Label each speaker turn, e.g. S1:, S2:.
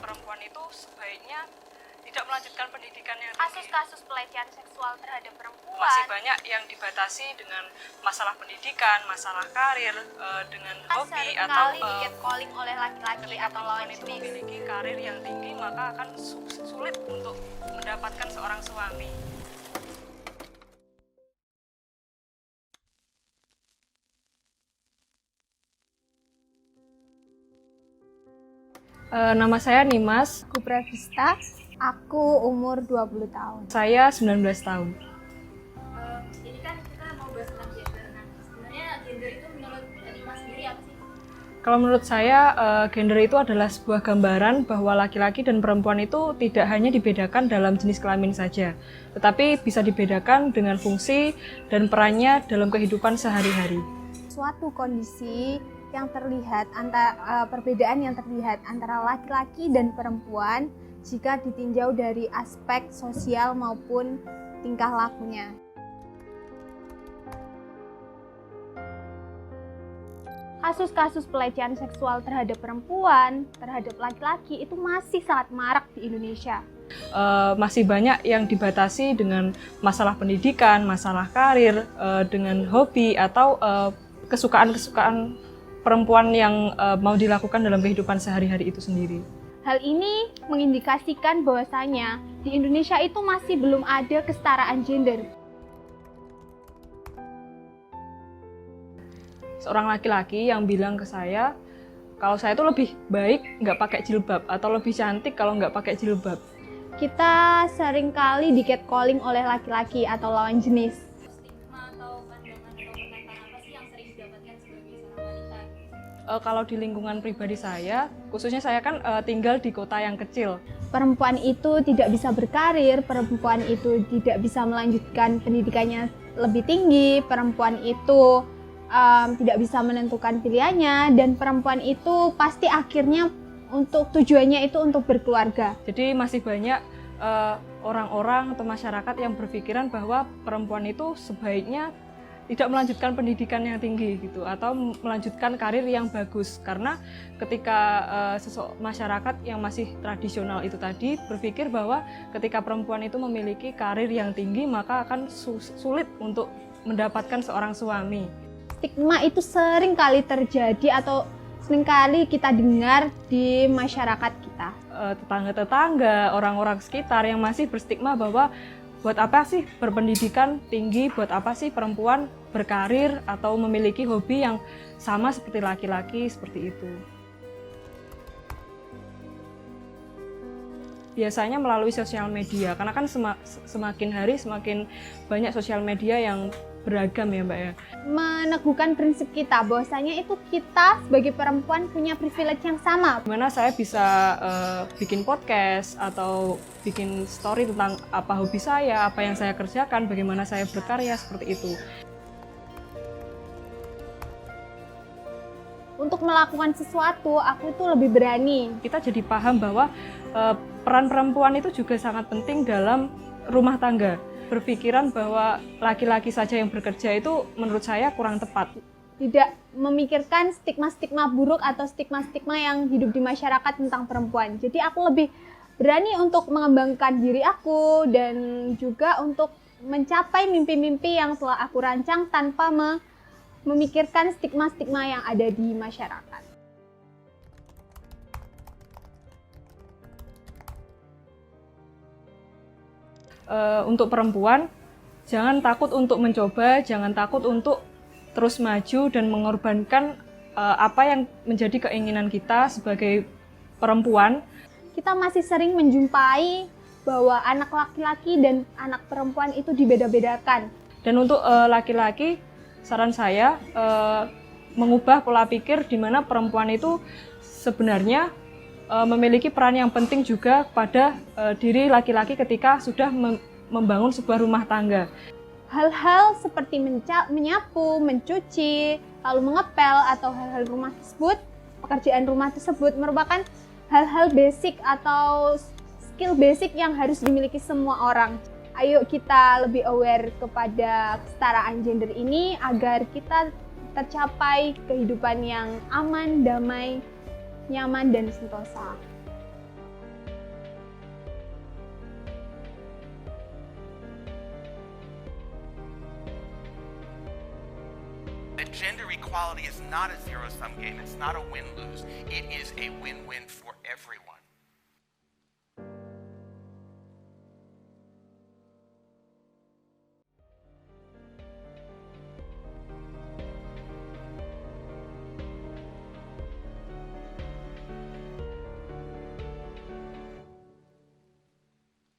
S1: perempuan itu sebaiknya tidak melanjutkan pendidikan yang tinggi.
S2: Kasus-kasus pelecehan seksual terhadap perempuan
S1: Masih banyak yang dibatasi dengan masalah pendidikan, masalah karir, dengan hobi atau
S2: catcalling oleh laki-laki
S1: ketika
S2: atau lawan
S1: perempuan itu
S2: jenis.
S1: memiliki karir yang tinggi, maka akan sulit untuk mendapatkan seorang suami. Nama saya Nimas.
S2: Aku Pravista, aku umur 20 tahun.
S1: Saya 19 tahun.
S3: Ini kan kita mau bahas tentang gender. Nah, sebenarnya gender itu menurut Nimas sendiri apa sih?
S1: Kalau menurut saya, gender itu adalah sebuah gambaran bahwa laki-laki dan perempuan itu tidak hanya dibedakan dalam jenis kelamin saja, tetapi bisa dibedakan dengan fungsi dan perannya dalam kehidupan sehari-hari.
S2: Suatu kondisi yang terlihat perbedaan yang terlihat antara laki-laki dan perempuan jika ditinjau dari aspek sosial maupun tingkah lakunya. Kasus-kasus pelecehan seksual terhadap perempuan, terhadap laki-laki itu masih sangat marak di Indonesia.
S1: Masih banyak yang dibatasi dengan masalah pendidikan, masalah karir, dengan hobi atau kesukaan-kesukaan perempuan yang mau dilakukan dalam kehidupan sehari-hari itu sendiri.
S2: Hal ini mengindikasikan bahwasanya di Indonesia itu masih belum ada kesetaraan gender.
S1: Seorang laki-laki yang bilang ke saya, kalau saya itu lebih baik nggak pakai jilbab atau lebih cantik kalau nggak pakai jilbab.
S2: Kita seringkali di-catcalling oleh laki-laki atau lawan jenis.
S3: Stigma atau pandangan atau penentangan apa sih yang sering didapatkan sebagai seorang wanita?
S1: Kalau di lingkungan pribadi saya, khususnya saya kan tinggal di kota yang kecil.
S2: Perempuan itu tidak bisa berkarir, perempuan itu tidak bisa melanjutkan pendidikannya lebih tinggi, perempuan itu tidak bisa menentukan pilihannya, dan perempuan itu pasti akhirnya untuk tujuannya itu untuk berkeluarga.
S1: Jadi masih banyak orang-orang atau masyarakat yang berpikiran bahwa perempuan itu sebaiknya tidak melanjutkan pendidikan yang tinggi gitu atau melanjutkan karir yang bagus, karena ketika masyarakat yang masih tradisional itu tadi berpikir bahwa ketika perempuan itu memiliki karir yang tinggi maka akan sulit untuk mendapatkan seorang suami.
S2: Stigma itu sering kali terjadi atau sering kali kita dengar di masyarakat kita.
S1: Tetangga-tetangga, orang-orang sekitar yang masih berstigma bahwa buat apa sih berpendidikan tinggi, buat apa sih perempuan berkarir atau memiliki hobi yang sama seperti laki-laki, seperti itu. Biasanya melalui sosial media, karena kan semakin hari semakin banyak sosial media yang beragam ya Mbak ya.
S2: Meneguhkan prinsip kita bahwasanya itu kita sebagai perempuan punya privilege yang sama.
S1: Gimana saya bisa bikin podcast atau bikin story tentang apa hobi saya, apa yang saya kerjakan, bagaimana saya berkarya, seperti itu.
S2: Untuk melakukan sesuatu, aku itu lebih berani.
S1: Kita jadi paham bahwa peran perempuan itu juga sangat penting dalam rumah tangga. Berpikiran bahwa laki-laki saja yang bekerja itu menurut saya kurang tepat.
S2: Tidak memikirkan stigma-stigma buruk atau stigma-stigma yang hidup di masyarakat tentang perempuan. Jadi aku lebih berani untuk mengembangkan diri aku dan juga untuk mencapai mimpi-mimpi yang telah aku rancang tanpa memikirkan stigma-stigma yang ada di masyarakat.
S1: Untuk perempuan, jangan takut untuk mencoba, jangan takut untuk terus maju dan mengorbankan apa yang menjadi keinginan kita sebagai perempuan.
S2: Kita masih sering menjumpai bahwa anak laki-laki dan anak perempuan itu dibeda-bedakan.
S1: Dan untuk laki-laki, saran saya mengubah pola pikir di mana perempuan itu sebenarnya memiliki peran yang penting juga pada diri laki-laki ketika sudah membangun sebuah rumah tangga.
S2: Hal-hal seperti menyapu, mencuci, lalu mengepel atau hal-hal rumah tersebut, pekerjaan rumah tersebut merupakan hal-hal basic atau skill basic yang harus dimiliki semua orang. Ayo kita lebih aware kepada kesetaraan gender ini agar kita tercapai kehidupan yang aman, damai, nyaman, dan sentosa.
S4: gender equality is not a zero-sum game. It's not a win-lose. It is a win-win for everyone.